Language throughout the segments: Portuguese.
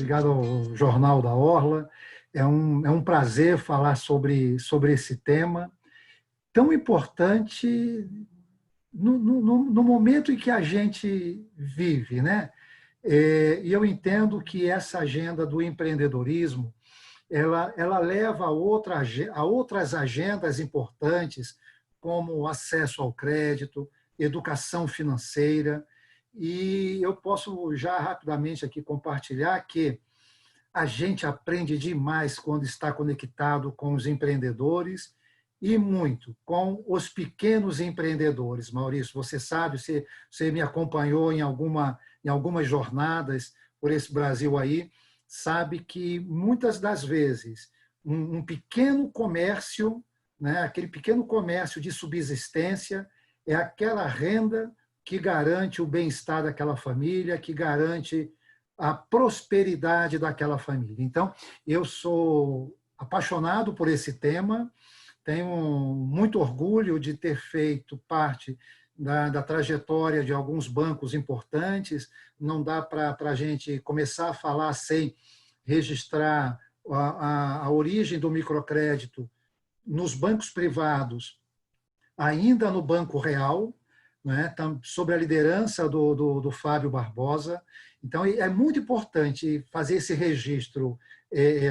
ligado ao Jornal da Orla. É um prazer falar sobre esse tema tão importante no momento em que a gente vive, né? E eu entendo que essa agenda do empreendedorismo ela leva a outras agendas importantes, como acesso ao crédito, educação financeira. E eu posso já rapidamente aqui compartilhar que a gente aprende demais quando está conectado com os empreendedores e muito com os pequenos empreendedores. Maurício, você sabe, você me acompanhou em algumas jornadas por esse Brasil aí, sabe que muitas das vezes um pequeno comércio, né, aquele pequeno comércio de subsistência, é aquela renda que garante o bem-estar daquela família, que garante a prosperidade daquela família. Então, eu sou apaixonado por esse tema, tenho muito orgulho de ter feito parte da trajetória de alguns bancos importantes. Não dá para a gente começar a falar sem registrar a origem do microcrédito nos bancos privados, ainda no Banco Real, né, sob a liderança do Fábio Barbosa. Então, é muito importante fazer esse registro,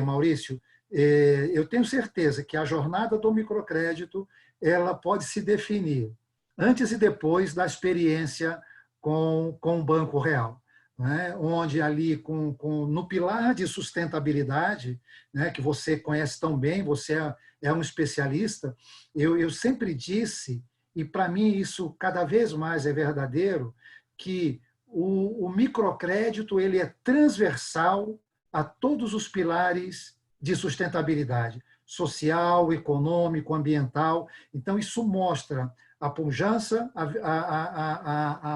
Maurício. Eu tenho certeza que a jornada do microcrédito ela pode se definir antes e depois da experiência com o Banco Real, né, onde ali, no pilar de sustentabilidade, né, que você conhece tão bem, você é um especialista, eu sempre disse, e para mim isso cada vez mais é verdadeiro, que o microcrédito ele é transversal a todos os pilares de sustentabilidade social, econômico, ambiental. Então, isso mostra a pujança,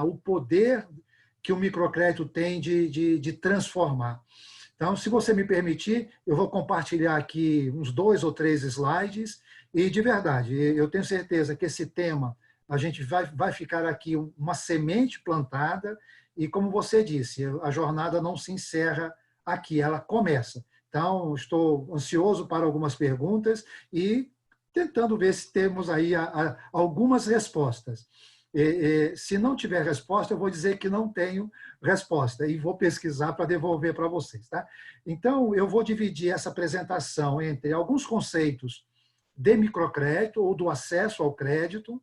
o poder que o microcrédito tem de transformar. Então, se você me permitir, eu vou compartilhar aqui uns 2 ou 3 slides e, de verdade, eu tenho certeza que esse tema, a gente vai ficar aqui uma semente plantada e, como você disse, a jornada não se encerra aqui, ela começa. Então, estou ansioso para algumas perguntas e tentando ver se temos aí algumas respostas. Se não tiver resposta, eu vou dizer que não tenho resposta e vou pesquisar para devolver para vocês. Tá? Então, eu vou dividir essa apresentação entre alguns conceitos de microcrédito ou do acesso ao crédito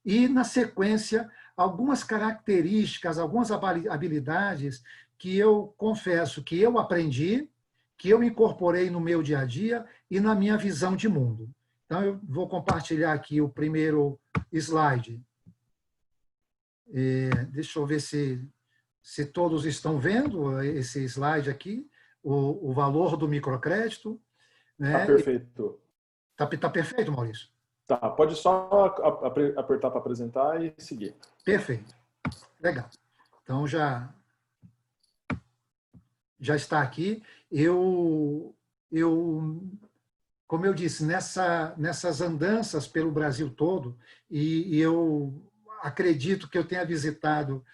e, na sequência, algumas características, algumas habilidades que eu confesso que eu aprendi, que eu incorporei no meu dia a dia e na minha visão de mundo. Então, eu vou compartilhar aqui o primeiro slide. Deixa eu ver se todos estão vendo esse slide aqui, o valor do microcrédito. Né? Tá perfeito. Tá perfeito, Maurício? Tá, pode só apertar para apresentar e seguir. Perfeito. Legal. Então, já está aqui. Como eu disse, nessas andanças pelo Brasil todo, e eu acredito que eu tenha visitado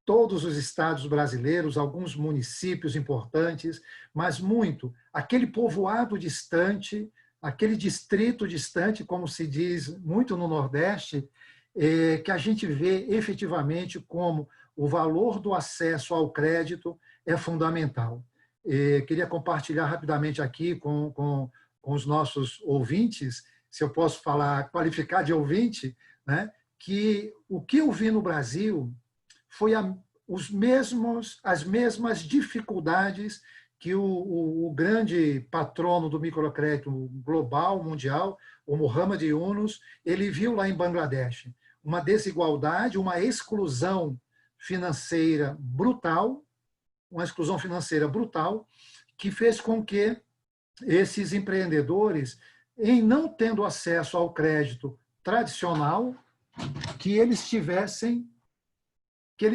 todos os estados brasileiros, alguns municípios importantes, mas muito, aquele povoado distante, aquele distrito distante, como se diz muito no Nordeste, que a gente vê efetivamente como o valor do acesso ao crédito é fundamental. Queria compartilhar rapidamente aqui com os nossos ouvintes, se eu posso qualificar de ouvinte, né, que o que eu vi no Brasil foi as mesmas dificuldades que o grande patrono do microcrédito global, mundial, o Muhammad Yunus, ele viu lá em Bangladesh. Uma desigualdade, uma exclusão financeira brutal, que fez com que esses empreendedores, em não tendo acesso ao crédito tradicional, que eles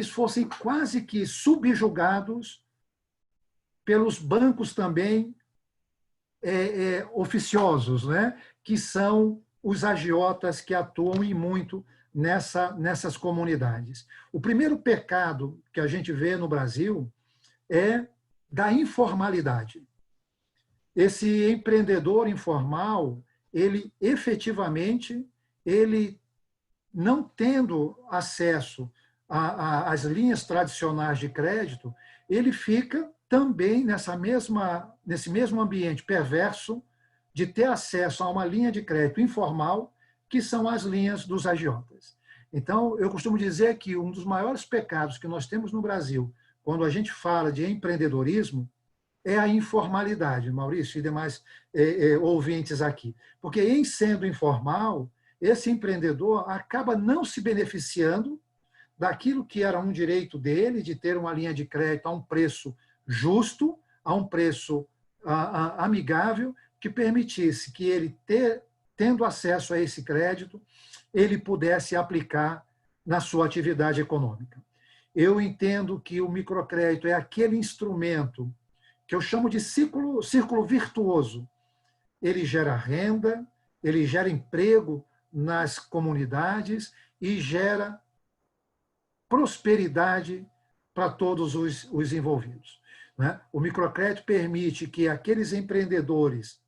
fossem quase que subjugados pelos bancos também oficiosos, né? Que são os agiotas que atuam e muito nessas comunidades. O primeiro pecado que a gente vê no Brasil é da informalidade. Esse empreendedor informal, ele efetivamente, ele não tendo acesso às linhas tradicionais de crédito, ele fica também nesse mesmo ambiente perverso de ter acesso a uma linha de crédito informal, que são as linhas dos agiotas. Então, eu costumo dizer que um dos maiores pecados que nós temos no Brasil, quando a gente fala de empreendedorismo, é a informalidade, Maurício e demais ouvintes aqui. Porque, em sendo informal, esse empreendedor acaba não se beneficiando daquilo que era um direito dele, de ter uma linha de crédito a um preço justo, a um preço amigável, que permitisse que ele, tendo acesso a esse crédito, ele pudesse aplicar na sua atividade econômica. Eu entendo que o microcrédito é aquele instrumento que eu chamo de círculo virtuoso. Ele gera renda, ele gera emprego nas comunidades e gera prosperidade para todos os envolvidos. O microcrédito permite que aqueles empreendedores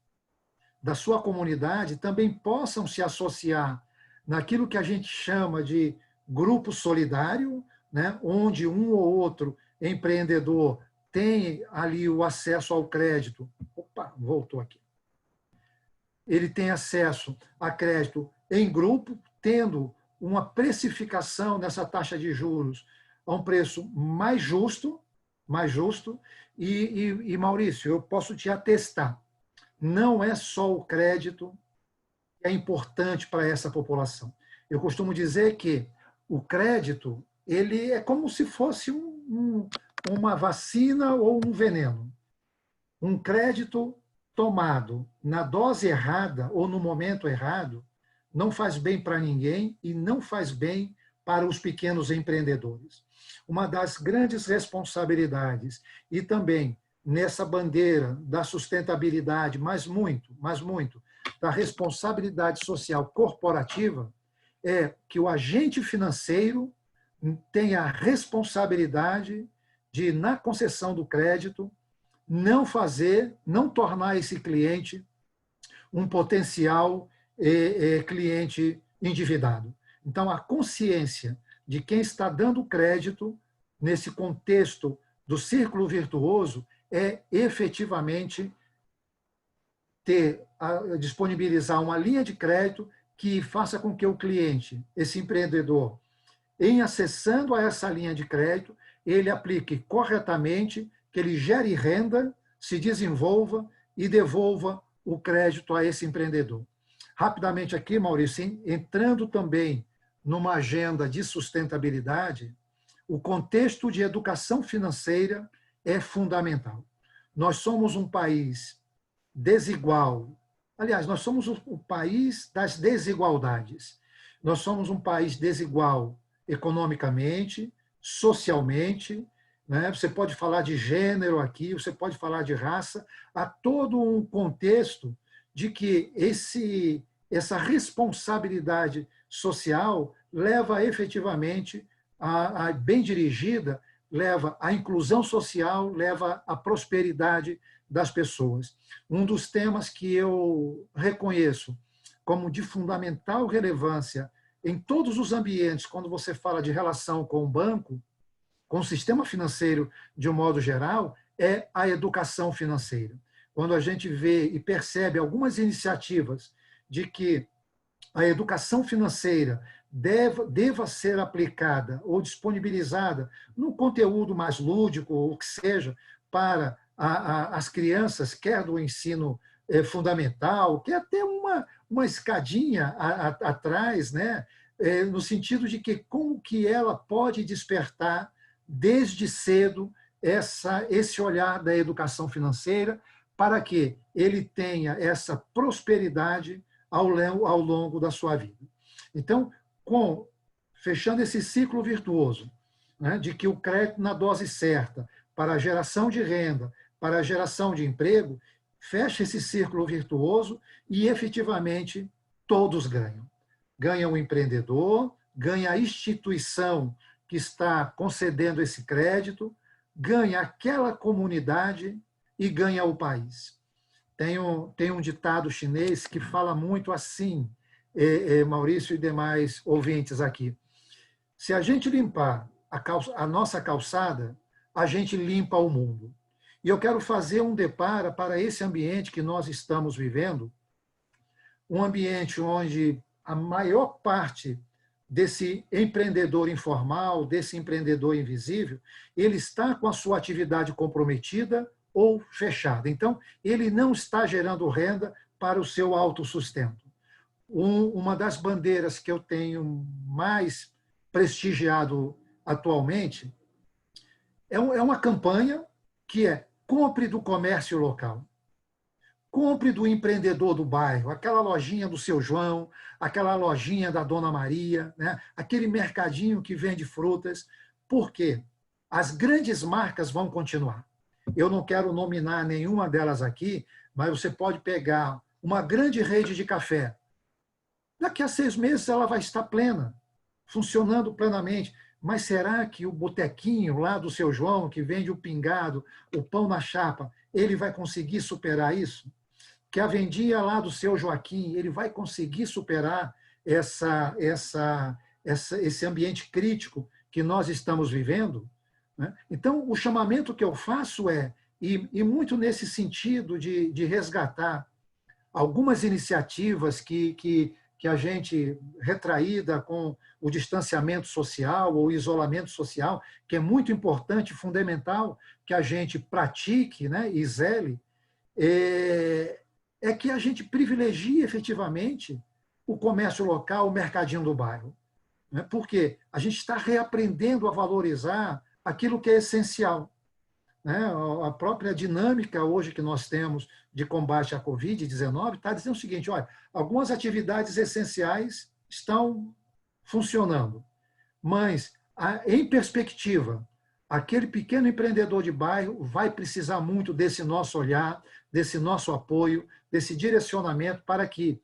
da sua comunidade também possam se associar naquilo que a gente chama de grupo solidário, onde um ou outro empreendedor tem ali o acesso ao crédito. Opa, voltou aqui. Ele tem acesso a crédito em grupo, tendo uma precificação nessa taxa de juros a um preço mais justo, e Maurício, eu posso te atestar, não é só o crédito que é importante para essa população. Eu costumo dizer que o crédito, ele é como se fosse uma vacina ou um veneno. Um crédito tomado na dose errada ou no momento errado não faz bem para ninguém e não faz bem para os pequenos empreendedores. Uma das grandes responsabilidades, e também nessa bandeira da sustentabilidade, mas muito, da responsabilidade social corporativa, é que o agente financeiro tenha a responsabilidade de, na concessão do crédito, não tornar esse cliente um potencial cliente endividado. Então, a consciência de quem está dando crédito nesse contexto do círculo virtuoso é efetivamente disponibilizar uma linha de crédito que faça com que o cliente, esse empreendedor, em acessando a essa linha de crédito, ele aplique corretamente, que ele gere renda, se desenvolva e devolva o crédito a esse empreendedor. Rapidamente aqui, Maurício, entrando também numa agenda de sustentabilidade, o contexto de educação financeira é fundamental. Nós somos um país desigual. Aliás, nós somos o país das desigualdades. Nós somos um país desigual economicamente, socialmente, Você pode falar de gênero aqui, você pode falar de raça, há todo um contexto de que essa responsabilidade social leva efetivamente, bem dirigida, leva à inclusão social, leva à prosperidade das pessoas. Um dos temas que eu reconheço como de fundamental relevância em todos os ambientes, quando você fala de relação com o banco, com o sistema financeiro de um modo geral, é a educação financeira. Quando a gente vê e percebe algumas iniciativas de que a educação financeira deva ser aplicada ou disponibilizada num conteúdo mais lúdico, ou que seja, para as crianças, quer do ensino fundamental, quer até uma escadinha atrás, no sentido de que como que ela pode despertar desde cedo esse olhar da educação financeira para que ele tenha essa prosperidade ao longo da sua vida. Então, fechando esse ciclo virtuoso, de que o crédito na dose certa para a geração de renda, para a geração de emprego, fecha esse círculo virtuoso e, efetivamente, todos ganham. Ganha o empreendedor, ganha a instituição que está concedendo esse crédito, ganha aquela comunidade e ganha o país. Tem um ditado chinês que fala muito assim, Maurício e demais ouvintes aqui. Se a gente limpar a nossa calçada, a gente limpa o mundo. E eu quero fazer um deparo para esse ambiente que nós estamos vivendo, um ambiente onde a maior parte desse empreendedor informal, desse empreendedor invisível, ele está com a sua atividade comprometida ou fechada. Então, ele não está gerando renda para o seu autossustento. Uma das bandeiras que eu tenho mais prestigiado atualmente é uma campanha que é compre do comércio local. Compre do empreendedor do bairro, aquela lojinha do seu João, aquela lojinha da Dona Maria, né? Aquele mercadinho que vende frutas. Por quê? As grandes marcas vão continuar. Eu não quero nominar nenhuma delas aqui, mas você pode pegar uma grande rede de café. Daqui a 6 meses ela vai estar plena, funcionando plenamente. Mas será que o botequinho lá do seu João, que vende o pingado, o pão na chapa, ele vai conseguir superar isso? Que a vendia lá do seu Joaquim, ele vai conseguir superar esse ambiente crítico que nós estamos vivendo? Né? Então, o chamamento que eu faço e muito nesse sentido de resgatar algumas iniciativas que a gente, retraída com o distanciamento social ou isolamento social, que é muito importante, fundamental que a gente pratique, né, e zele, é que a gente privilegie efetivamente o comércio local, o mercadinho do bairro. Porque a gente está reaprendendo a valorizar aquilo que é essencial. A própria dinâmica hoje que nós temos de combate à Covid-19 está dizendo o seguinte, olha, algumas atividades essenciais estão funcionando, mas, em perspectiva, aquele pequeno empreendedor de bairro vai precisar muito desse nosso olhar, desse nosso apoio, desse direcionamento para que,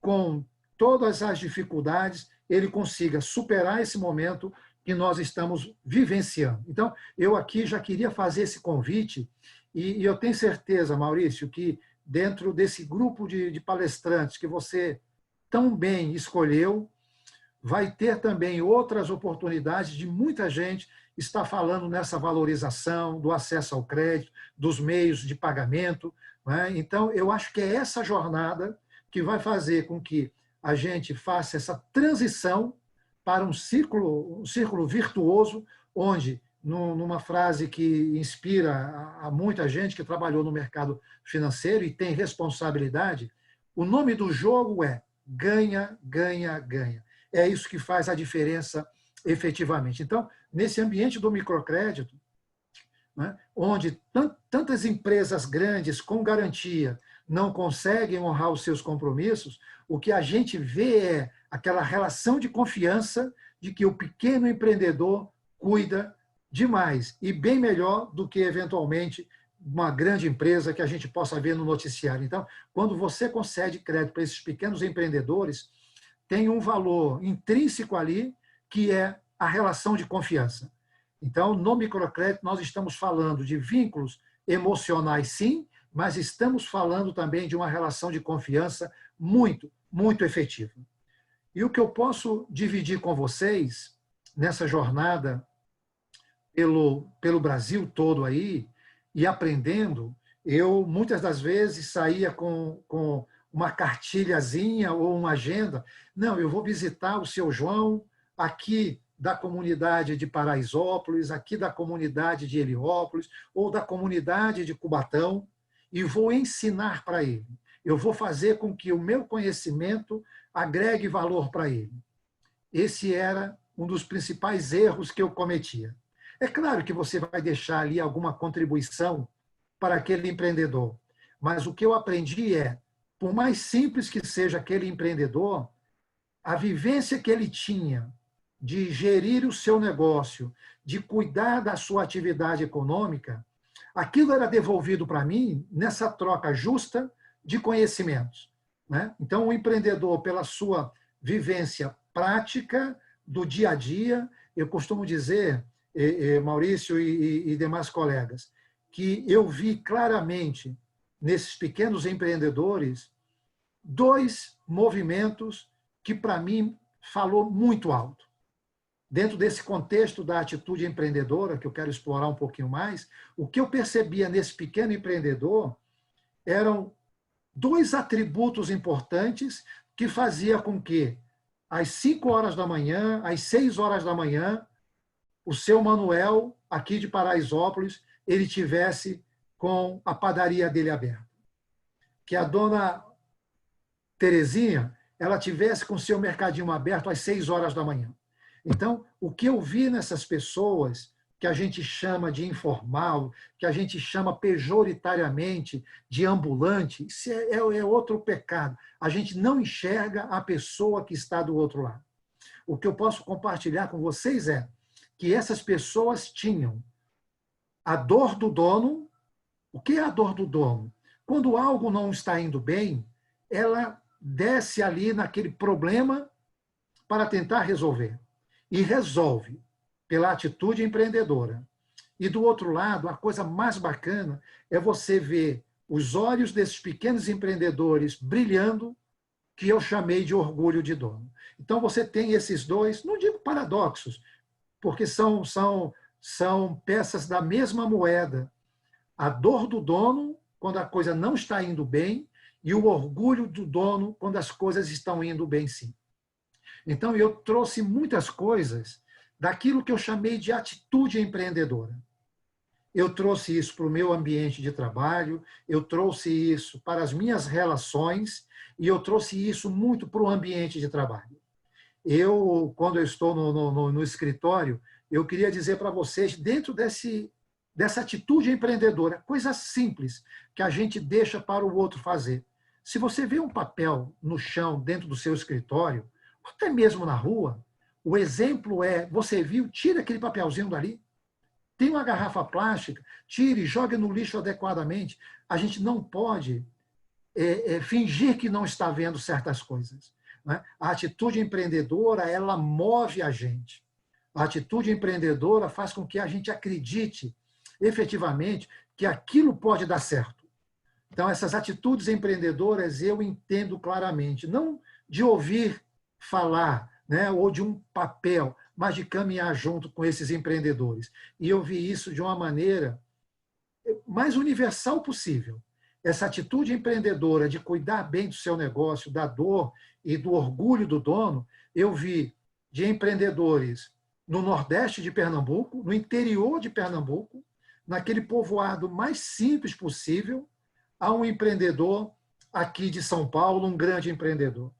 com todas as dificuldades, ele consiga superar esse momento que nós estamos vivenciando. Então, eu aqui já queria fazer esse convite e eu tenho certeza, Maurício, que dentro desse grupo de palestrantes que você tão bem escolheu, vai ter também outras oportunidades de muita gente estar falando nessa valorização do acesso ao crédito, dos meios de pagamento. Né? Então, eu acho que é essa jornada que vai fazer com que a gente faça essa transição para um círculo virtuoso, onde, numa frase que inspira a muita gente que trabalhou no mercado financeiro e tem responsabilidade, o nome do jogo é ganha, ganha, ganha. É isso que faz a diferença efetivamente. Então, nesse ambiente do microcrédito, né, onde tantas empresas grandes com garantia não conseguem honrar os seus compromissos, o que a gente vê é aquela relação de confiança de que o pequeno empreendedor cuida demais e bem melhor do que, eventualmente, uma grande empresa que a gente possa ver no noticiário. Então, quando você concede crédito para esses pequenos empreendedores, tem um valor intrínseco ali, que é a relação de confiança. Então, no microcrédito, nós estamos falando de vínculos emocionais, sim, mas estamos falando também de uma relação de confiança muito, muito efetiva. E o que eu posso dividir com vocês nessa jornada pelo Brasil todo aí, e aprendendo, eu muitas das vezes saía com uma cartilhazinha ou uma agenda. Não, eu vou visitar o seu João aqui da comunidade de Paraisópolis, aqui da comunidade de Heliópolis, ou da comunidade de Cubatão, e vou ensinar para ele. Eu vou fazer com que o meu conhecimento agregue valor para ele. Esse era um dos principais erros que eu cometia. É claro que você vai deixar ali alguma contribuição para aquele empreendedor, mas o que eu aprendi é, por mais simples que seja aquele empreendedor, a vivência que ele tinha de gerir o seu negócio, de cuidar da sua atividade econômica, aquilo era devolvido para mim nessa troca justa de conhecimentos. Né? Então, o empreendedor, pela sua vivência prática do dia a dia, eu costumo dizer Maurício e demais colegas, que eu vi claramente nesses pequenos empreendedores dois movimentos que, para mim, falou muito alto. Dentro desse contexto da atitude empreendedora, que eu quero explorar um pouquinho mais, o que eu percebia nesse pequeno empreendedor eram dois atributos importantes que fazia com que, às 5 horas da manhã, às 6 horas da manhã, o seu Manuel, aqui de Paraisópolis, ele tivesse com a padaria dele aberta. Que a dona Terezinha, ela tivesse com o seu mercadinho aberto às 6 horas da manhã. Então, o que eu vi nessas pessoas, que a gente chama de informal, que a gente chama pejoritariamente de ambulante, isso é outro pecado. A gente não enxerga a pessoa que está do outro lado. O que eu posso compartilhar com vocês é que essas pessoas tinham a dor do dono. O que é a dor do dono? Quando algo não está indo bem, ela desce ali naquele problema para tentar resolver. E resolve pela atitude empreendedora. E do outro lado, a coisa mais bacana é você ver os olhos desses pequenos empreendedores brilhando, que eu chamei de orgulho de dono. Então você tem esses dois, não digo paradoxos, porque são peças da mesma moeda. A dor do dono, quando a coisa não está indo bem, e o orgulho do dono, quando as coisas estão indo bem, sim. Então, eu trouxe muitas coisas daquilo que eu chamei de atitude empreendedora. Eu trouxe isso para o meu ambiente de trabalho, eu trouxe isso para as minhas relações, e eu trouxe isso muito para o ambiente de trabalho. Quando eu estou no escritório, eu queria dizer para vocês, dentro dessa atitude empreendedora, coisa simples que a gente deixa para o outro fazer. Se você vê um papel no chão dentro do seu escritório, até mesmo na rua, o exemplo é, você viu, tira aquele papelzinho dali, tem uma garrafa plástica, tire, jogue no lixo adequadamente. A gente não pode fingir que não está vendo certas coisas. Né? A atitude empreendedora, ela move a gente. A atitude empreendedora faz com que a gente acredite efetivamente que aquilo pode dar certo. Então, essas atitudes empreendedoras eu entendo claramente, não de ouvir falar, né, ou de um papel, mas de caminhar junto com esses empreendedores. E eu vi isso de uma maneira mais universal possível. Essa atitude empreendedora de cuidar bem do seu negócio, da dor e do orgulho do dono, eu vi de empreendedores no Nordeste de Pernambuco, no interior de Pernambuco, naquele povoado mais simples possível, a um empreendedor aqui de São Paulo, um grande empreendedor.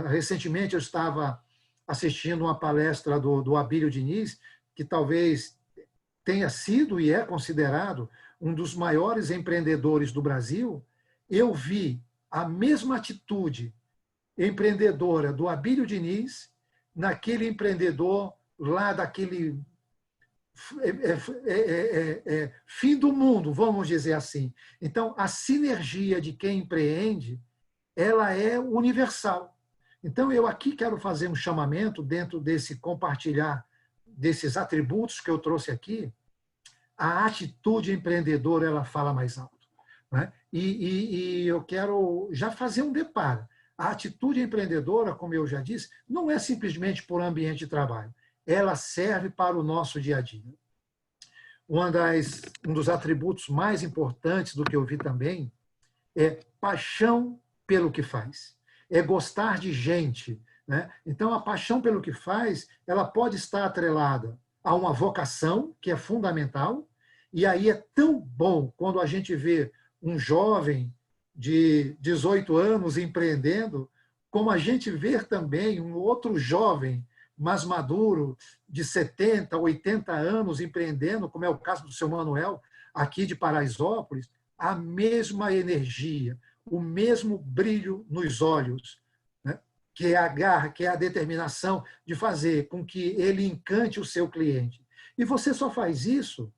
Recentemente eu estava assistindo uma palestra do Abílio Diniz, que talvez tenha sido e é considerado um dos maiores empreendedores do Brasil. Eu vi a mesma atitude empreendedora do Abílio Diniz naquele empreendedor lá daquele fim do mundo, vamos dizer assim. Então, a sinergia de quem empreende, ela é universal. Então, eu aqui quero fazer um chamamento dentro desse compartilhar desses atributos que eu trouxe aqui. A atitude empreendedora, ela fala mais alto. Né? E eu quero já fazer um deparo. A atitude empreendedora, como eu já disse, não é simplesmente por ambiente de trabalho. Ela serve para o nosso dia a dia. Um dos atributos mais importantes do que eu vi também é paixão pelo que faz. É gostar de gente. Né? Então, a paixão pelo que faz, ela pode estar atrelada a uma vocação, que é fundamental, e aí é tão bom quando a gente vê um jovem de 18 anos empreendendo, como a gente vê também um outro jovem mais maduro, de 70, 80 anos empreendendo, como é o caso do seu Manuel, aqui de Paraisópolis, a mesma energia, o mesmo brilho nos olhos, né? Que é a garra, que é a determinação de fazer com que ele encante o seu cliente. E você só faz isso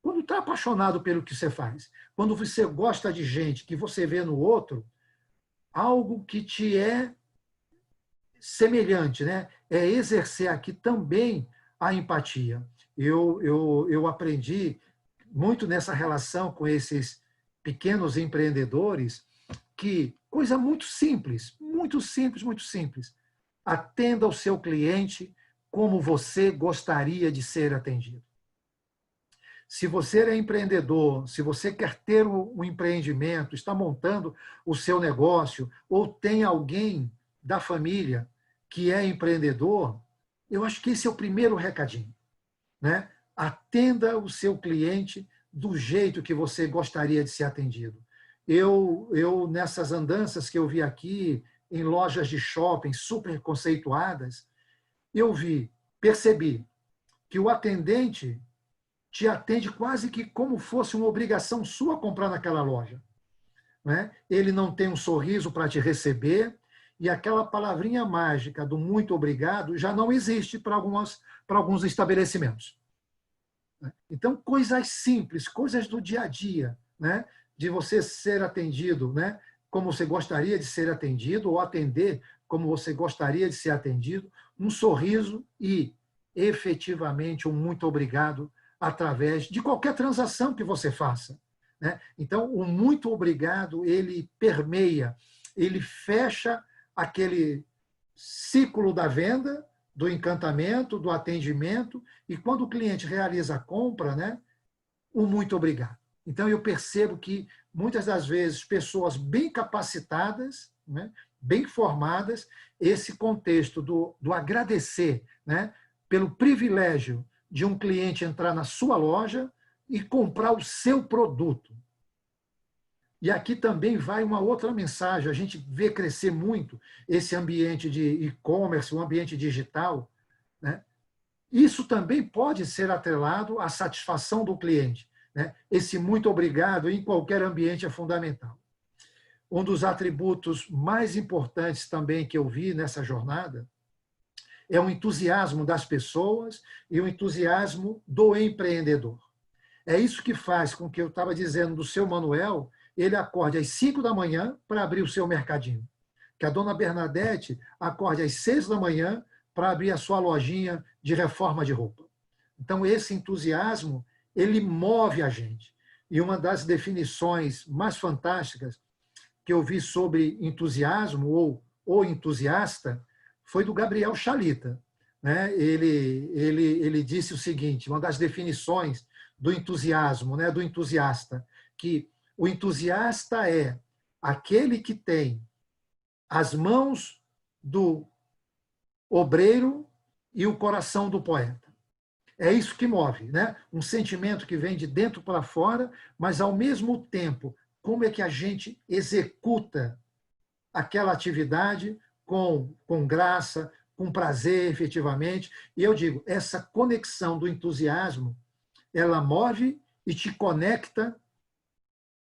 quando está apaixonado pelo que você faz. Quando você gosta de gente, que você vê no outro, algo que te é semelhante, né? É exercer aqui também a empatia. eu aprendi muito nessa relação com esses pequenos empreendedores que coisa muito simples, muito simples, muito simples. Atenda o seu cliente como você gostaria de ser atendido. Se você é empreendedor, se você quer ter um empreendimento, está montando o seu negócio, ou tem alguém da família que é empreendedor, eu acho que esse é o primeiro recadinho, né? Atenda o seu cliente do jeito que você gostaria de ser atendido. Nessas andanças que eu vi aqui, em lojas de shopping super conceituadas, percebi que o atendente te atende quase que como fosse uma obrigação sua comprar naquela loja, né? Ele não tem um sorriso para te receber e aquela palavrinha mágica do muito obrigado já não existe para alguns estabelecimentos. Então, coisas simples, coisas do dia a dia, né? De você ser atendido, né? Como você gostaria de ser atendido, ou atender como você gostaria de ser atendido, um sorriso e, efetivamente, um muito obrigado através de qualquer transação que você faça, né? Então, o muito obrigado, ele permeia, ele fecha aquele ciclo da venda, do encantamento, do atendimento, e quando o cliente realiza a compra, né, o muito obrigado. Então, eu percebo que, muitas das vezes, pessoas bem capacitadas, né, bem formadas, esse contexto do agradecer, né, pelo privilégio de um cliente entrar na sua loja e comprar o seu produto. E aqui também vai uma outra mensagem. A gente vê crescer muito esse ambiente de e-commerce, o ambiente digital, né? Isso também pode ser atrelado à satisfação do cliente, né? Esse muito obrigado em qualquer ambiente é fundamental. Um dos atributos mais importantes também que eu vi nessa jornada é o entusiasmo das pessoas e o entusiasmo do empreendedor. É isso que faz com que eu estava dizendo do seu Manuel, ele acorde às 5 da manhã para abrir o seu mercadinho. Que a dona Bernadette acorde às 6 da manhã para abrir a sua lojinha de reforma de roupa. Então, esse entusiasmo, ele move a gente. E uma das definições mais fantásticas que eu vi sobre entusiasmo, ou o entusiasta, foi do Gabriel Chalita, né? Ele disse o seguinte, uma das definições do entusiasmo, né, do entusiasta, que o entusiasta é aquele que tem as mãos do obreiro e o coração do poeta. É isso que move, né? Um sentimento que vem de dentro para fora, mas, ao mesmo tempo, como é que a gente executa aquela atividade com graça, com prazer, efetivamente. E eu digo, essa conexão do entusiasmo, ela move e te conecta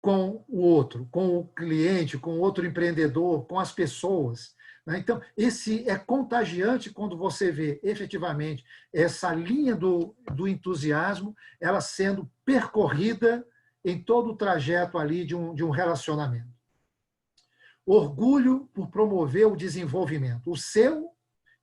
com o outro, com o cliente, com o outro empreendedor, com as pessoas. Então, esse é contagiante quando você vê, efetivamente, essa linha do entusiasmo, ela sendo percorrida em todo o trajeto ali de um relacionamento. Orgulho por promover o desenvolvimento, o seu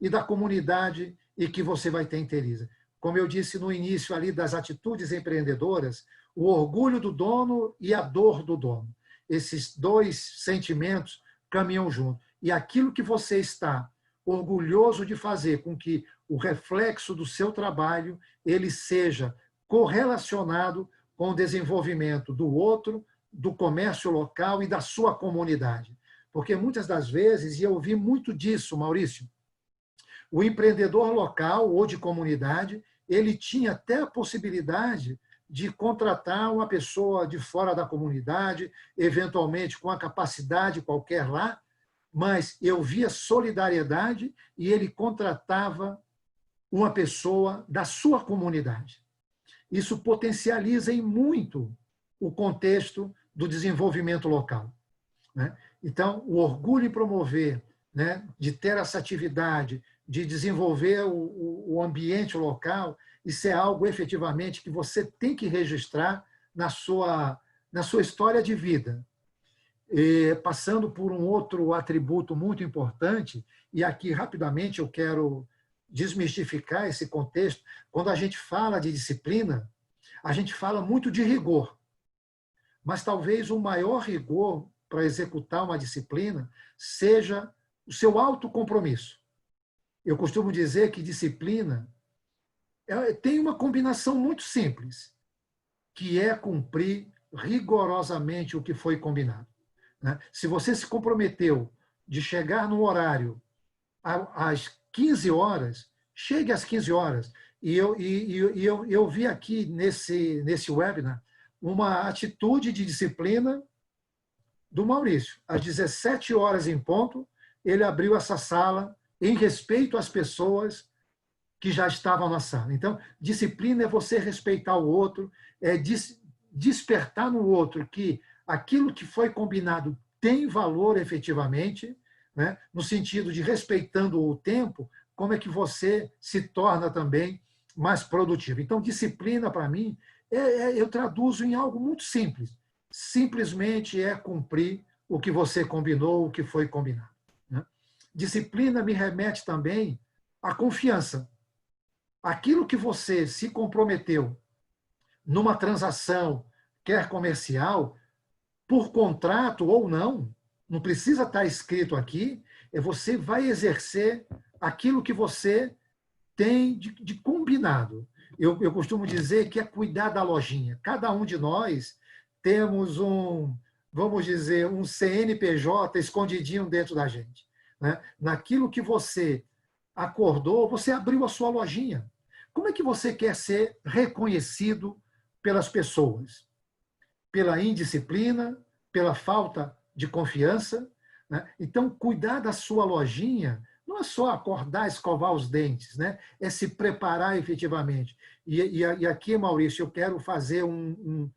e da comunidade e que você vai ter interesse. Como eu disse no início ali das atitudes empreendedoras, o orgulho do dono e a dor do dono. Esses dois sentimentos caminham juntos. E aquilo que você está orgulhoso de fazer com que o reflexo do seu trabalho ele seja correlacionado com o desenvolvimento do outro, do comércio local e da sua comunidade. Porque muitas das vezes, e eu ouvi muito disso, Maurício, o empreendedor local ou de comunidade, ele tinha até a possibilidade de contratar uma pessoa de fora da comunidade, eventualmente com a capacidade qualquer lá, mas eu via solidariedade e ele contratava uma pessoa da sua comunidade. Isso potencializa em muito o contexto do desenvolvimento local, né? Então, o orgulho em promover, né, de ter essa atividade, de desenvolver o ambiente local, isso é algo efetivamente que você tem que registrar na sua história de vida. E, passando por um outro atributo muito importante, e aqui rapidamente eu quero desmistificar esse contexto. Quando a gente fala de disciplina, a gente fala muito de rigor. Mas talvez o maior rigor para executar uma disciplina seja o seu autocompromisso. Eu costumo dizer que disciplina tem uma combinação muito simples, que é cumprir rigorosamente o que foi combinado. Se você se comprometeu de chegar no horário às 15 horas, chegue às 15 horas. E eu vi aqui nesse webinar uma atitude de disciplina do Maurício. Às 17 horas em ponto, ele abriu essa sala em respeito às pessoas que já estavam na sala. Então, disciplina é você respeitar o outro, é despertar no outro que aquilo que foi combinado tem valor efetivamente, né? No sentido de respeitando o tempo, como é que você se torna também mais produtivo. Então, disciplina, para mim, eu traduzo em algo muito simples. Simplesmente é cumprir o que você combinou, o que foi combinado, né? Disciplina me remete também à confiança. Aquilo que você se comprometeu numa transação, quer comercial, por contrato ou não, não precisa estar escrito aqui, você vai exercer aquilo que você tem de combinado. Eu costumo dizer que é cuidar da lojinha. Cada um de nós temos vamos dizer, um CNPJ escondidinho dentro da gente, né? Naquilo que você acordou, você abriu a sua lojinha. Como é que você quer ser reconhecido pelas pessoas? Pela indisciplina, pela falta de confiança, né? Então, cuidar da sua lojinha não é só acordar, escovar os dentes, né? É se preparar efetivamente. E aqui, Maurício, eu quero fazer um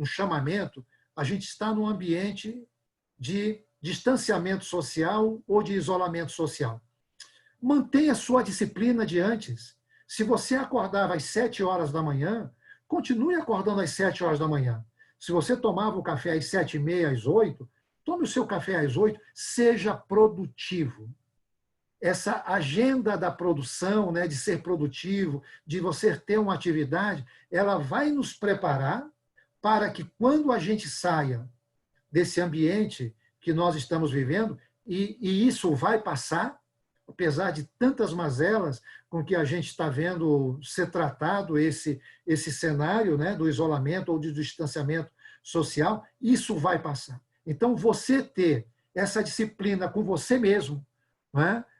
chamamento. A gente está num ambiente de distanciamento social ou de isolamento social. Mantenha a sua disciplina de antes. Se você acordava às 7 horas da manhã, continue acordando às 7 horas da manhã. Se você tomava o café às 7h30, às 8, tome o seu café às 8, seja produtivo. Essa agenda da produção, né, de ser produtivo, de você ter uma atividade, ela vai nos preparar para que quando a gente saia desse ambiente que nós estamos vivendo, e isso vai passar, apesar de tantas mazelas com que a gente está vendo ser tratado esse cenário, né, do isolamento ou do distanciamento social, isso vai passar. Então, você ter essa disciplina com você mesmo,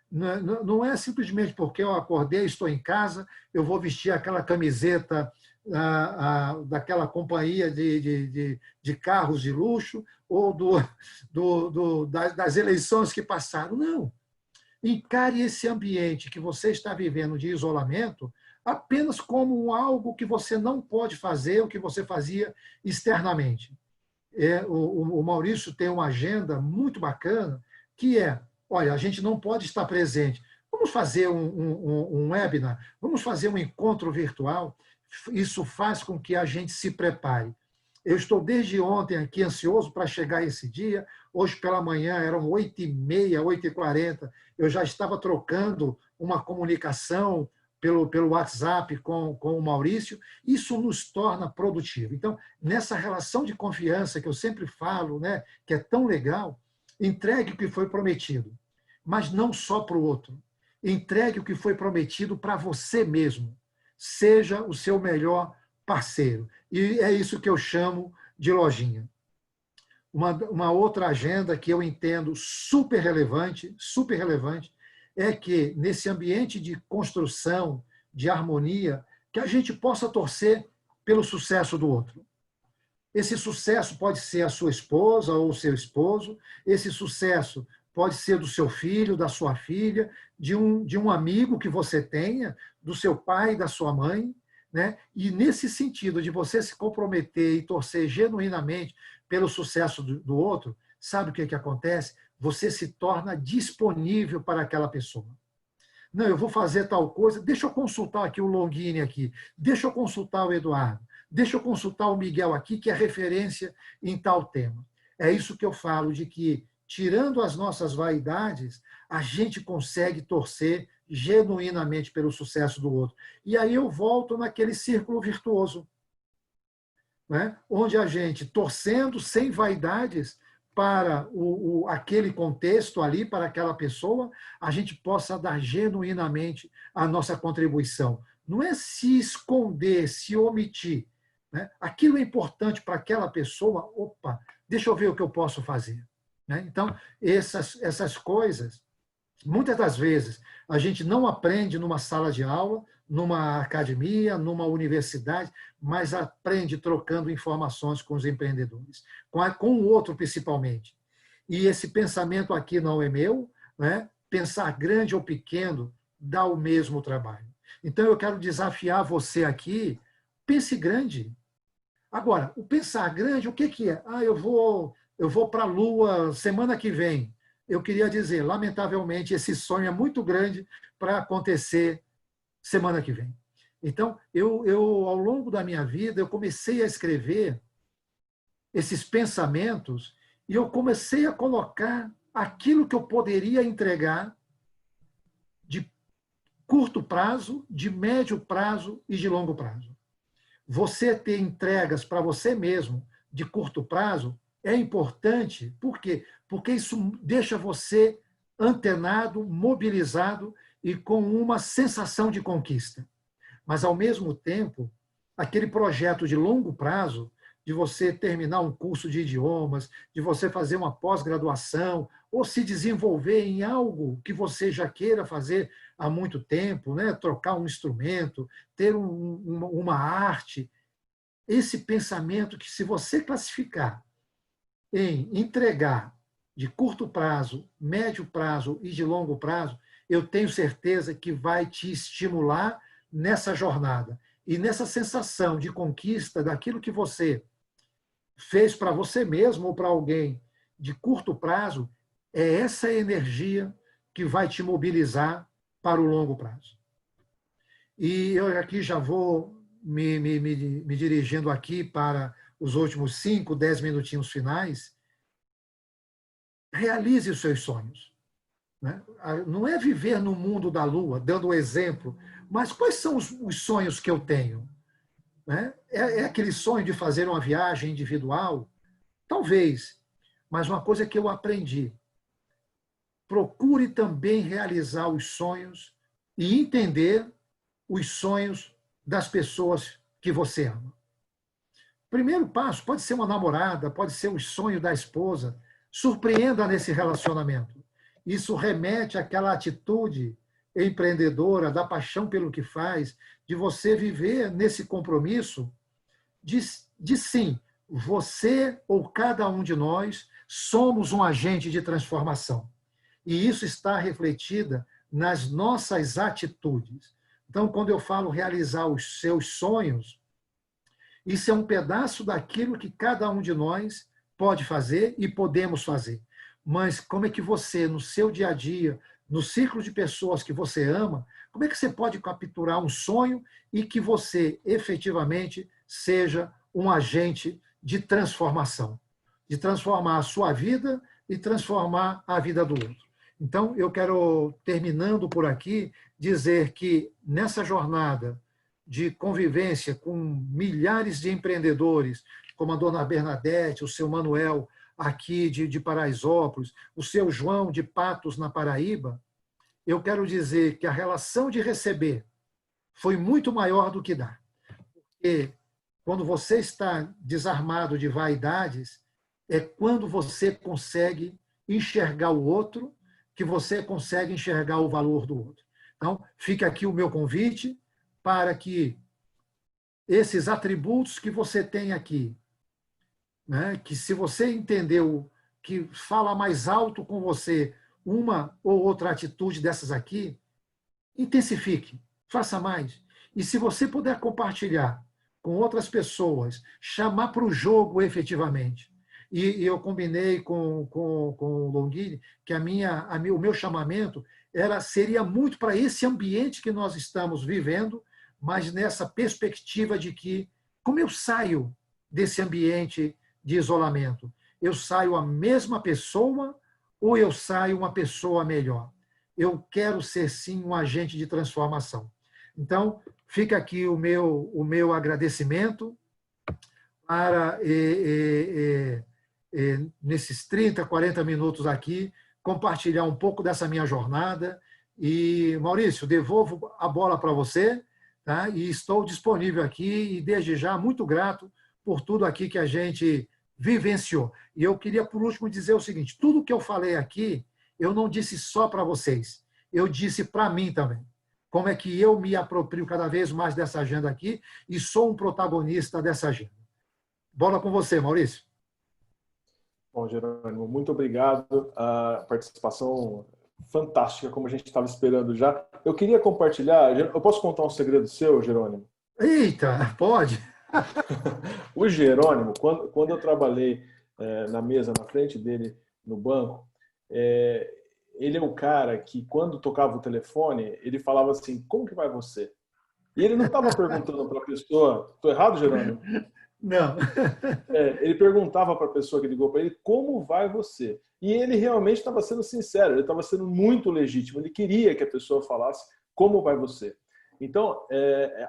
não é simplesmente porque eu acordei, estou em casa, eu vou vestir aquela camiseta daquela companhia de carros de luxo ou das eleições que passaram. Não. Encare esse ambiente que você está vivendo de isolamento apenas como algo que você não pode fazer, o que você fazia externamente. O Maurício tem uma agenda muito bacana, que olha, a gente não pode estar presente. Vamos fazer um webinar, vamos fazer um encontro virtual. Isso faz com que a gente se prepare. Eu estou desde ontem aqui ansioso para chegar esse dia. Hoje pela manhã eram 8h30, 8h40. Eu já estava trocando uma comunicação pelo WhatsApp com o Maurício. Isso nos torna produtivos. Então, nessa relação de confiança que eu sempre falo, né, que é tão legal, entregue o que foi prometido, mas não só para o outro. Entregue o que foi prometido para você mesmo. Seja o seu melhor parceiro. E é isso que eu chamo de lojinha. Uma outra agenda que eu entendo super relevante, é que nesse ambiente de construção, de harmonia, que a gente possa torcer pelo sucesso do outro. Esse sucesso pode ser a sua esposa ou o seu esposo, esse sucesso pode ser do seu filho, da sua filha, de um amigo que você tenha, do seu pai, da sua mãe, né? E nesse sentido de você se comprometer e torcer genuinamente pelo sucesso do outro, sabe o que acontece? Você se torna disponível para aquela pessoa. Não, eu vou fazer tal coisa, deixa eu consultar aqui o Longini aqui, deixa eu consultar o Eduardo, deixa eu consultar o Miguel aqui, que é referência em tal tema. É isso que eu falo, de que, tirando as nossas vaidades, a gente consegue torcer genuinamente pelo sucesso do outro. E aí eu volto naquele círculo virtuoso, né? Onde a gente, torcendo sem vaidades para aquele contexto ali, para aquela pessoa, a gente possa dar genuinamente a nossa contribuição. Não é se esconder, se omitir, né? Aquilo é importante para aquela pessoa, opa, deixa eu ver o que eu posso fazer. Né? Então, essas coisas, muitas das vezes, a gente não aprende numa sala de aula, numa academia, numa universidade, mas aprende trocando informações com os empreendedores, com o outro principalmente. E esse pensamento aqui não é meu, né? Pensar grande ou pequeno dá o mesmo trabalho. Então, eu quero desafiar você aqui, pense grande. Agora, o pensar grande, o que é? Eu vou para a Lua semana que vem. Eu queria dizer, lamentavelmente, esse sonho é muito grande para acontecer semana que vem. Então, ao longo da minha vida, eu comecei a escrever esses pensamentos e eu comecei a colocar aquilo que eu poderia entregar de curto prazo, de médio prazo e de longo prazo. Você ter entregas para você mesmo de curto prazo é importante. Por quê? Porque isso deixa você antenado, mobilizado e com uma sensação de conquista. Mas, ao mesmo tempo, aquele projeto de longo prazo, de você terminar um curso de idiomas, de você fazer uma pós-graduação, ou se desenvolver em algo que você já queira fazer há muito tempo, né? Trocar um instrumento, ter uma arte. Esse pensamento que, se você classificar em entregar de curto prazo, médio prazo e de longo prazo, eu tenho certeza que vai te estimular nessa jornada. E nessa sensação de conquista daquilo que você fez para você mesmo ou para alguém de curto prazo, é essa energia que vai te mobilizar para o longo prazo. E eu aqui já vou me dirigindo aqui para os últimos 5, 10 minutinhos finais. Realize os seus sonhos. Né? Não é viver no mundo da lua, dando o exemplo, mas quais são os sonhos que eu tenho? Né? É aquele sonho de fazer uma viagem individual? Talvez, mas uma coisa que eu aprendi, procure também realizar os sonhos e entender os sonhos das pessoas que você ama. Primeiro passo pode ser uma namorada, pode ser o sonho da esposa. Surpreenda nesse relacionamento. Isso remete àquela atitude empreendedora, da paixão pelo que faz, de você viver nesse compromisso de sim, você ou cada um de nós somos um agente de transformação. E isso está refletida nas nossas atitudes. Então, quando eu falo realizar os seus sonhos, isso é um pedaço daquilo que cada um de nós pode fazer e podemos fazer. Mas como é que você, no seu dia a dia, no círculo de pessoas que você ama, como é que você pode capturar um sonho e que você efetivamente seja um agente de transformação, de transformar a sua vida e transformar a vida do outro. Então, eu quero, terminando por aqui, dizer que nessa jornada de convivência com milhares de empreendedores, como a dona Bernadette, o seu Manuel, aqui de Paraisópolis, o seu João de Patos, na Paraíba, eu quero dizer que a relação de receber foi muito maior do que dar. Porque quando você está desarmado de vaidades, é quando você consegue enxergar o outro, que você consegue enxergar o valor do outro. Então, fica aqui o meu convite para que esses atributos que você tem aqui, né, que se você entendeu que fala mais alto com você uma ou outra atitude dessas aqui, intensifique, faça mais. E se você puder compartilhar com outras pessoas, chamar para o jogo efetivamente. E eu combinei com o Longini que o meu chamamento seria muito para esse ambiente que nós estamos vivendo, mas nessa perspectiva de que, como eu saio desse ambiente de isolamento? Eu saio a mesma pessoa ou eu saio uma pessoa melhor? eu quero ser, sim, um agente de transformação. Então, fica aqui o meu agradecimento para, nesses 30, 40 minutos aqui, compartilhar um pouco dessa minha jornada. E, Maurício, devolvo a bola para você, tá? E estou disponível aqui e, desde já, muito grato por tudo aqui que a gente vivenciou. E eu queria, por último, dizer o seguinte: tudo que eu falei aqui, eu não disse só para vocês, eu disse para mim também. Como é que eu me aproprio cada vez mais dessa agenda aqui e sou um protagonista dessa agenda. Bola com você, Maurício. Bom, Jerônimo, muito obrigado. A participação fantástica, como a gente estava esperando já. Eu queria compartilhar, eu posso contar um segredo seu, Jerônimo? Eita, pode? O Jerônimo, quando eu trabalhei na mesa, na frente dele, no banco, ele é o cara que, quando tocava o telefone, ele falava assim, como que vai você? E ele não estava perguntando para a pessoa, estou errado, Jerônimo? Não. Ele perguntava para a pessoa que ligou para ele, como vai você? E ele realmente estava sendo sincero, ele estava sendo muito legítimo, ele queria que a pessoa falasse, como vai você? Então,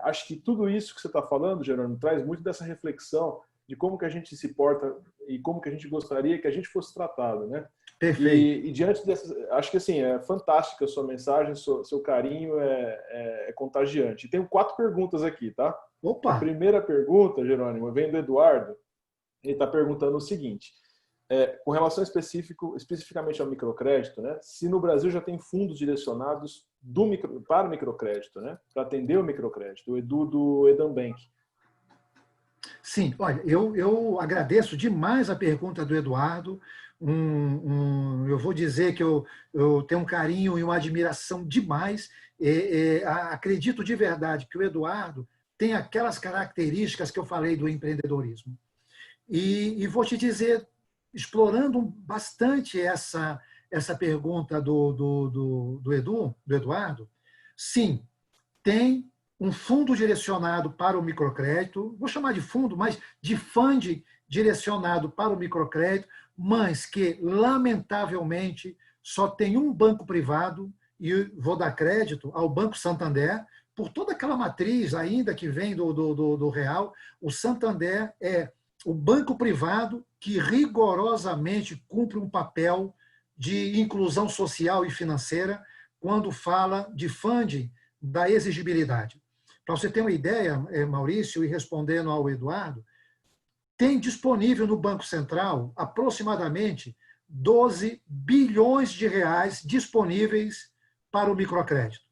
acho que tudo isso que você está falando, Jerônimo, traz muito dessa reflexão de como que a gente se porta e como que a gente gostaria que a gente fosse tratado, né? Perfeito. E diante dessas, acho que assim, é fantástica a sua mensagem, seu carinho é contagiante. E tenho 4 perguntas aqui, tá? A Opa! primeira pergunta, Jerônimo, vem do Eduardo. Ele está perguntando o seguinte, com relação especificamente ao microcrédito, né? Se no Brasil já tem fundos direcionados para o microcrédito, né? Para atender o microcrédito, o Edu do Edam Bank. Sim, olha, eu agradeço demais a pergunta do Eduardo. Eu vou dizer que eu tenho um carinho e uma admiração demais. Acredito de verdade que o Eduardo tem aquelas características que eu falei do empreendedorismo. E vou te dizer, explorando bastante essa pergunta do Eduardo, sim, tem um fundo direcionado para o microcrédito, vou chamar de fundo, mas de fund direcionado para o microcrédito, mas que, lamentavelmente, só tem um banco privado, e vou dar crédito ao Banco Santander, por toda aquela matriz ainda que vem do real, o Santander é o banco privado que rigorosamente cumpre um papel de inclusão social e financeira quando fala de funding da exigibilidade. Para você ter uma ideia, Maurício, e respondendo ao Eduardo, tem disponível no Banco Central aproximadamente 12 bilhões de reais disponíveis para o microcrédito.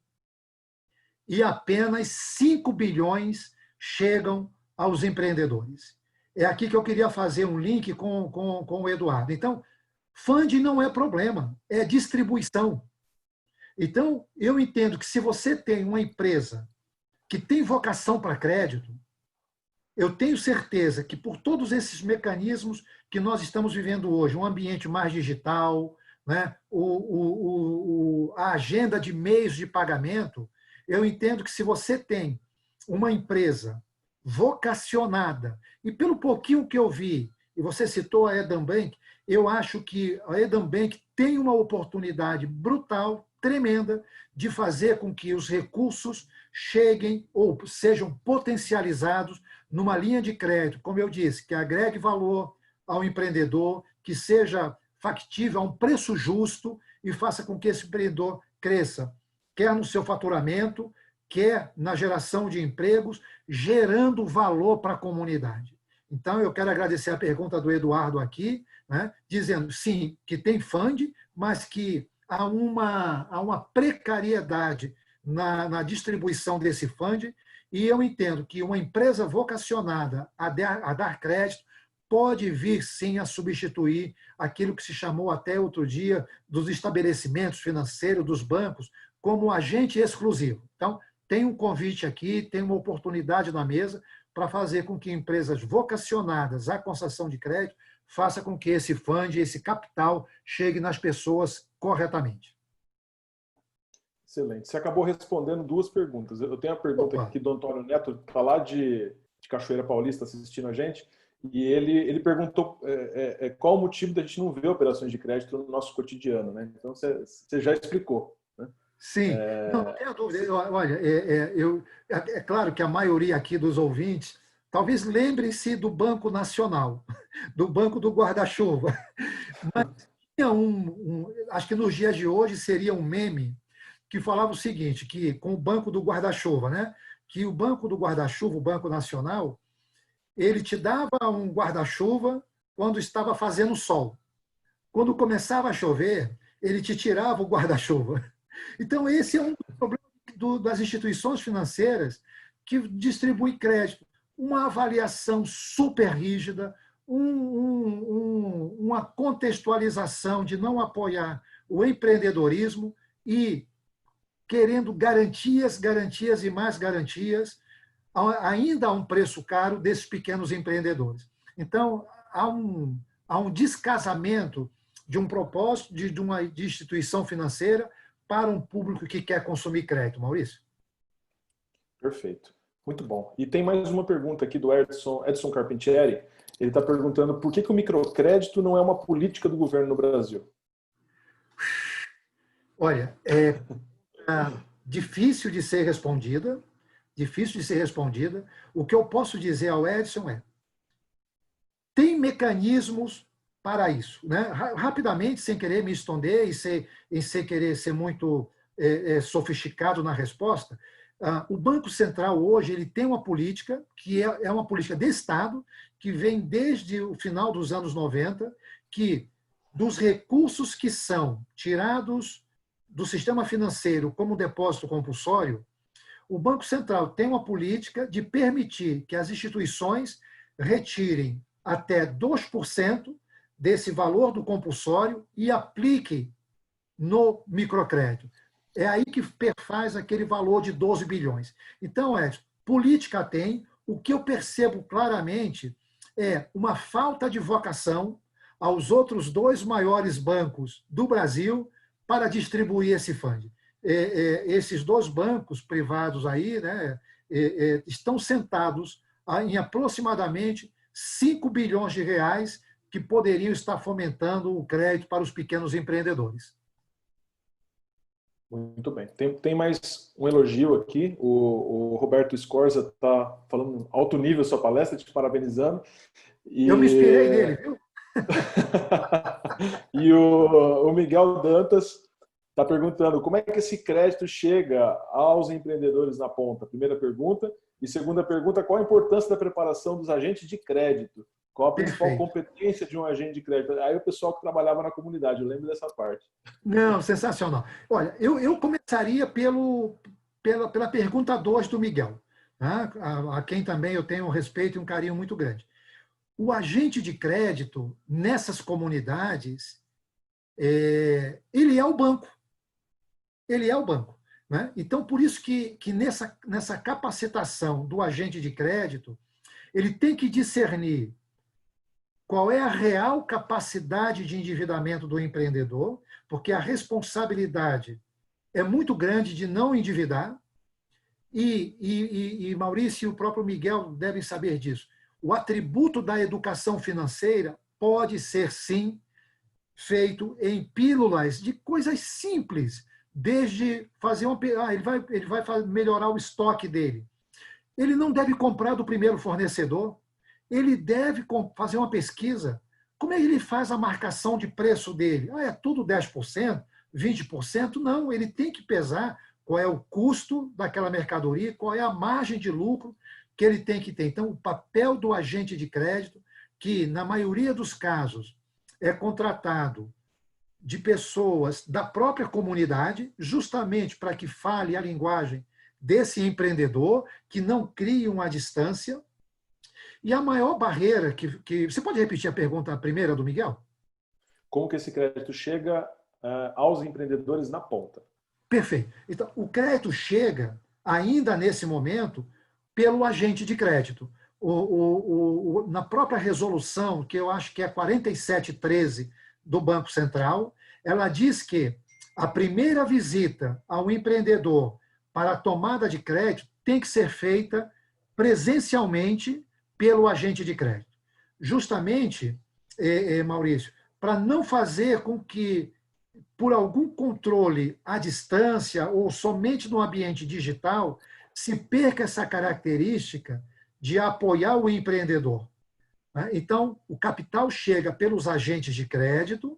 E apenas 5 bilhões chegam aos empreendedores. É aqui que eu queria fazer um link com o Eduardo. Então, funding não é problema, é distribuição. Então, eu entendo que se você tem uma empresa que tem vocação para crédito, eu tenho certeza que por todos esses mecanismos que nós estamos vivendo hoje, um ambiente mais digital, né, a agenda de meios de pagamento, eu entendo que se você tem uma empresa vocacionada, e pelo pouquinho que eu vi, e você citou a Edam Bank, eu acho que a Edam Bank tem uma oportunidade brutal, tremenda, de fazer com que os recursos cheguem ou sejam potencializados numa linha de crédito, como eu disse, que agregue valor ao empreendedor, que seja factível a um preço justo e faça com que esse empreendedor cresça, quer no seu faturamento, quer na geração de empregos, gerando valor para a comunidade. Então, eu quero agradecer a pergunta do Eduardo aqui, né, dizendo, sim, que tem fund, mas que há uma precariedade na distribuição desse fund, e eu entendo que uma empresa vocacionada a dar crédito pode vir, sim, a substituir aquilo que se chamou até outro dia dos estabelecimentos financeiros, dos bancos, como agente exclusivo. Então, tem um convite aqui, tem uma oportunidade na mesa para fazer com que empresas vocacionadas à concessão de crédito faça com que esse fund, esse capital, chegue nas pessoas corretamente. Excelente. Você acabou respondendo 2 perguntas. Eu tenho a pergunta Opa. aqui do Antônio Neto, que está lá de Cachoeira Paulista assistindo a gente, e ele perguntou qual o motivo da gente não ver operações de crédito no nosso cotidiano, né? Então, você já explicou, né? Sim, não, não tenho dúvida. Olha, é claro que a maioria aqui dos ouvintes talvez lembre-se do Banco Nacional, do Banco do Guarda-Chuva. Mas tinha acho que nos dias de hoje seria um meme que falava o seguinte, que com o Banco do Guarda-Chuva, né? Que o Banco do Guarda-Chuva, o Banco Nacional, ele te dava um guarda-chuva quando estava fazendo sol. Quando começava a chover, ele te tirava o guarda-chuva. Então, esse é um dos problemas das instituições financeiras que distribuem crédito. Uma avaliação super rígida, uma contextualização de não apoiar o empreendedorismo e querendo garantias, garantias e mais garantias, ainda a um preço caro desses pequenos empreendedores. Então, há um descasamento de um propósito de instituição financeira para um público que quer consumir crédito. Maurício? Perfeito. Muito bom. E tem mais uma pergunta aqui do Edson Carpentieri. Ele está perguntando por que o microcrédito não é uma política do governo no Brasil? Olha, é difícil de ser respondida, difícil de ser respondida. O que eu posso dizer ao Edson é: tem mecanismos para isso, né? Rapidamente, sem querer me estender e sem querer ser muito sofisticado na resposta, o Banco Central hoje ele tem uma política que é uma política de Estado, que vem desde o final dos anos 90, que dos recursos que são tirados do sistema financeiro como depósito compulsório, o Banco Central tem uma política de permitir que as instituições retirem até 2% desse valor do compulsório e aplique no microcrédito. É aí que perfaz aquele valor de 12 bilhões. Então, Edson, política tem. O que eu percebo claramente é uma falta de vocação aos outros dois maiores bancos do Brasil para distribuir esse fundo. Esses dois bancos privados aí, né, estão sentados em aproximadamente 5 bilhões de reais que poderiam estar fomentando o crédito para os pequenos empreendedores. Muito bem. Tem mais um elogio aqui. O Roberto Scorza está falando alto nível sua palestra, te parabenizando. Eu me inspirei nele, viu? E o Miguel Dantas está perguntando como é que esse crédito chega aos empreendedores na ponta. Primeira pergunta. E segunda pergunta, qual a importância da preparação dos agentes de crédito? Qual a principal competência de um agente de crédito? Aí o pessoal que trabalhava na comunidade, eu lembro dessa parte. Não, sensacional. Olha, eu começaria pela pergunta 2 do Miguel, né? A quem também eu tenho um respeito e um carinho muito grande. O agente de crédito, nessas comunidades, ele é o banco. Ele é o banco. Né? Então, por isso que nessa capacitação do agente de crédito, ele tem que discernir qual é a real capacidade de endividamento do empreendedor, porque a responsabilidade é muito grande de não endividar, e Maurício e o próprio Miguel devem saber disso. O atributo da educação financeira pode ser, sim, feito em pílulas de coisas simples, desde fazer ele vai melhorar o estoque dele. Ele não deve comprar do primeiro fornecedor, ele deve fazer uma pesquisa. Como é que ele faz a marcação de preço dele? É tudo 10%, 20%? Não, ele tem que pesar qual é o custo daquela mercadoria, qual é a margem de lucro que ele tem que ter. Então, o papel do agente de crédito, que na maioria dos casos é contratado de pessoas da própria comunidade, justamente para que fale a linguagem desse empreendedor, que não crie uma distância. E a maior barreira que... Você pode repetir a pergunta primeira do Miguel? Como que esse crédito chega aos empreendedores na ponta? Perfeito. Então, o crédito chega, ainda nesse momento, pelo agente de crédito. Na própria resolução, que eu acho que é 4713 do Banco Central, ela diz que a primeira visita ao empreendedor para a tomada de crédito tem que ser feita presencialmente pelo agente de crédito. Justamente, Maurício, para não fazer com que por algum controle à distância ou somente no ambiente digital, se perca essa característica de apoiar o empreendedor. Então, o capital chega pelos agentes de crédito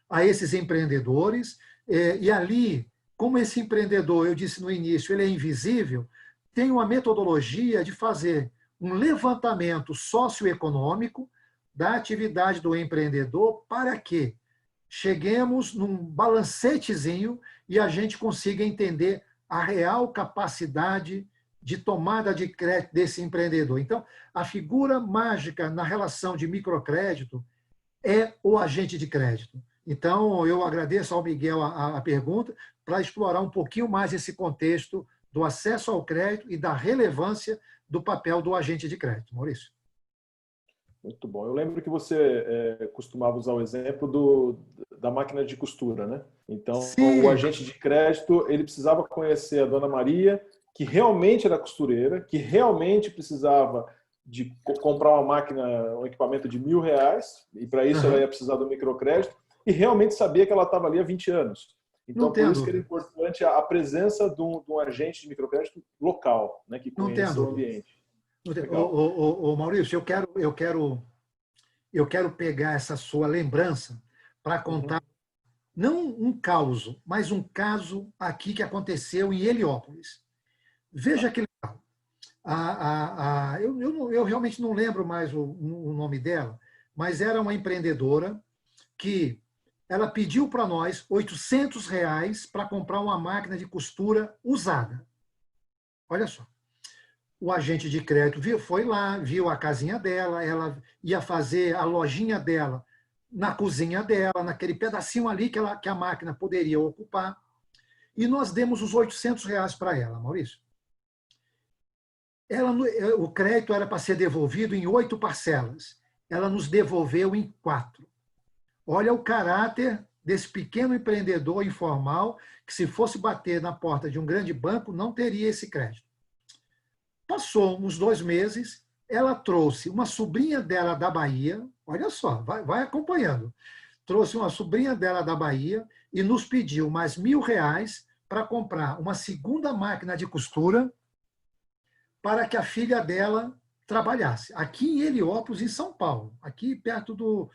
a esses empreendedores, e ali, como esse empreendedor, eu disse no início, ele é invisível, tem uma metodologia de fazer um levantamento socioeconômico da atividade do empreendedor para que cheguemos num balancetezinho e a gente consiga entender a real capacidade de tomada de crédito desse empreendedor. Então, a figura mágica na relação de microcrédito é o agente de crédito. Então, eu agradeço ao Miguel a pergunta para explorar um pouquinho mais esse contexto do acesso ao crédito e da relevância do papel do agente de crédito. Maurício. Muito bom. Eu lembro que você costumava usar o exemplo da máquina de costura, né? Então, Sim. o agente de crédito, ele precisava conhecer a Dona Maria, que realmente era costureira, que realmente precisava de comprar uma máquina, um equipamento de R$1.000, e para isso ela ia precisar do microcrédito, e realmente sabia que ela estava ali há 20 anos. Então, por isso que era importante a presença de um agente de microcrédito local, né, que conheça o ambiente. Maurício, eu quero pegar essa sua lembrança para contar, não um caos, mas um caso aqui que aconteceu em Heliópolis. Veja que legal. Eu realmente não lembro mais o nome dela, mas era uma empreendedora que ela pediu para nós R$800 para comprar uma máquina de costura usada. Olha só. O agente de crédito foi lá, viu a casinha dela, ela ia fazer a lojinha dela na cozinha dela, naquele pedacinho ali que a máquina poderia ocupar, e nós demos os R$800 para ela, Maurício. O crédito era para ser devolvido em 8 parcelas. Ela nos devolveu em 4. Olha o caráter desse pequeno empreendedor informal que, se fosse bater na porta de um grande banco, não teria esse crédito. Passou uns 2 meses, ela trouxe uma sobrinha dela da Bahia, olha só, vai acompanhando, trouxe uma sobrinha dela da Bahia e nos pediu mais R$1.000 para comprar uma segunda máquina de costura para que a filha dela trabalhasse. Aqui em Heliópolis, em São Paulo, aqui perto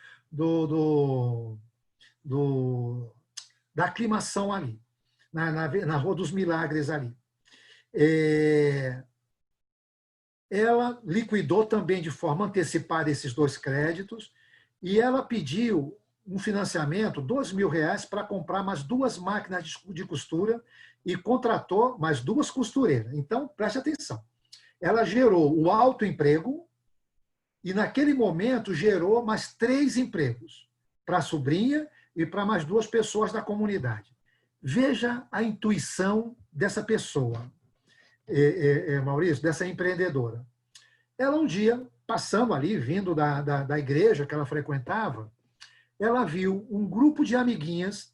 da aclimação ali, na Rua dos Milagres ali. Ela liquidou também de forma antecipada esses 2 créditos e ela pediu um financiamento, R$2.000, para comprar mais 2 máquinas de costura e contratou mais 2 costureiras. Então, preste atenção. Ela gerou o autoemprego e, naquele momento, gerou mais 3 empregos para a sobrinha e para mais 2 pessoas da comunidade. Veja a intuição dessa pessoa, Maurício, dessa empreendedora. Ela, um dia, passando ali, vindo da igreja que ela frequentava, ela viu um grupo de amigas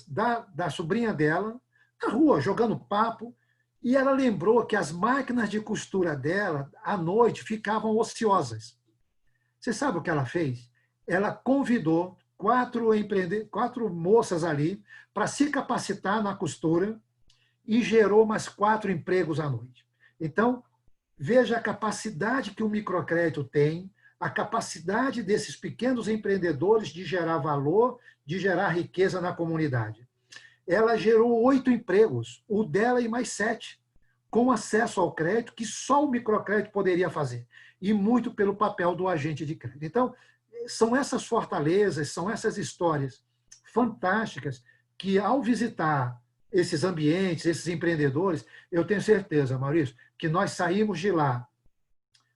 da sobrinha dela na rua, jogando papo, e ela lembrou que as máquinas de costura dela, à noite, ficavam ociosas. Você sabe o que ela fez? Ela convidou 4 moças ali para se capacitar na costura e gerou mais 4 empregos à noite. Então, veja a capacidade que o microcrédito tem, a capacidade desses pequenos empreendedores de gerar valor, de gerar riqueza na comunidade. Ela gerou 8 empregos, o dela e mais 7, com acesso ao crédito que só o microcrédito poderia fazer, e muito pelo papel do agente de crédito. Então, são essas fortalezas, são essas histórias fantásticas que, ao visitar esses ambientes, esses empreendedores, eu tenho certeza, Maurício, que nós saímos de lá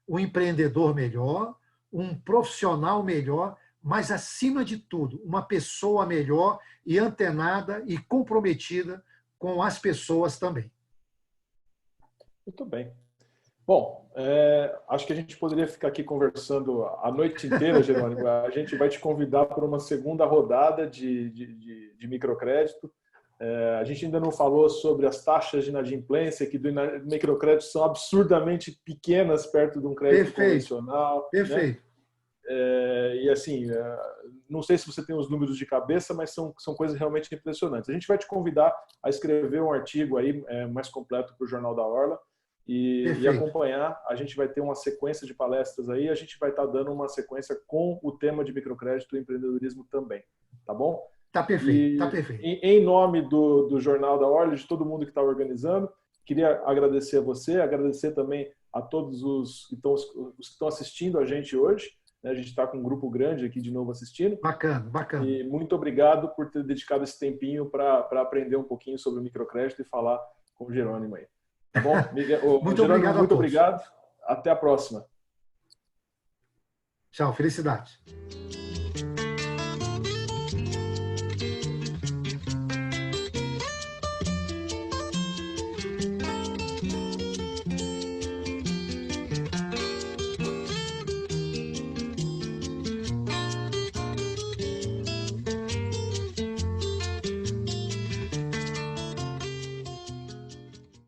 um empreendedor melhor, um profissional melhor, mas, acima de tudo, uma pessoa melhor e antenada e comprometida com as pessoas também. Muito bem. Bom, acho que a gente poderia ficar aqui conversando a noite inteira, Jerônimo. A gente vai te convidar para uma segunda rodada de microcrédito. A gente ainda não falou sobre as taxas de inadimplência, que do microcrédito são absurdamente pequenas perto de um crédito convencional. Perfeito. Né? E assim, não sei se você tem os números de cabeça, mas são coisas realmente impressionantes. A gente vai te convidar a escrever um artigo aí mais completo para o Jornal da Orla e acompanhar. A gente vai ter uma sequência de palestras aí, a gente vai estar dando uma sequência com o tema de microcrédito e empreendedorismo também, tá bom? Tá perfeito, tá perfeito. Em nome do Jornal da Orla, de todo mundo que está organizando, queria agradecer a você, agradecer também a todos os que estão assistindo a gente hoje. A gente está com um grupo grande aqui de novo assistindo. Bacana, bacana. E muito obrigado por ter dedicado esse tempinho para aprender um pouquinho sobre o microcrédito e falar com o Jerônimo aí. Tá bom? Muito Jerônimo, obrigado. Muito obrigado. Até a próxima. Tchau, felicidade.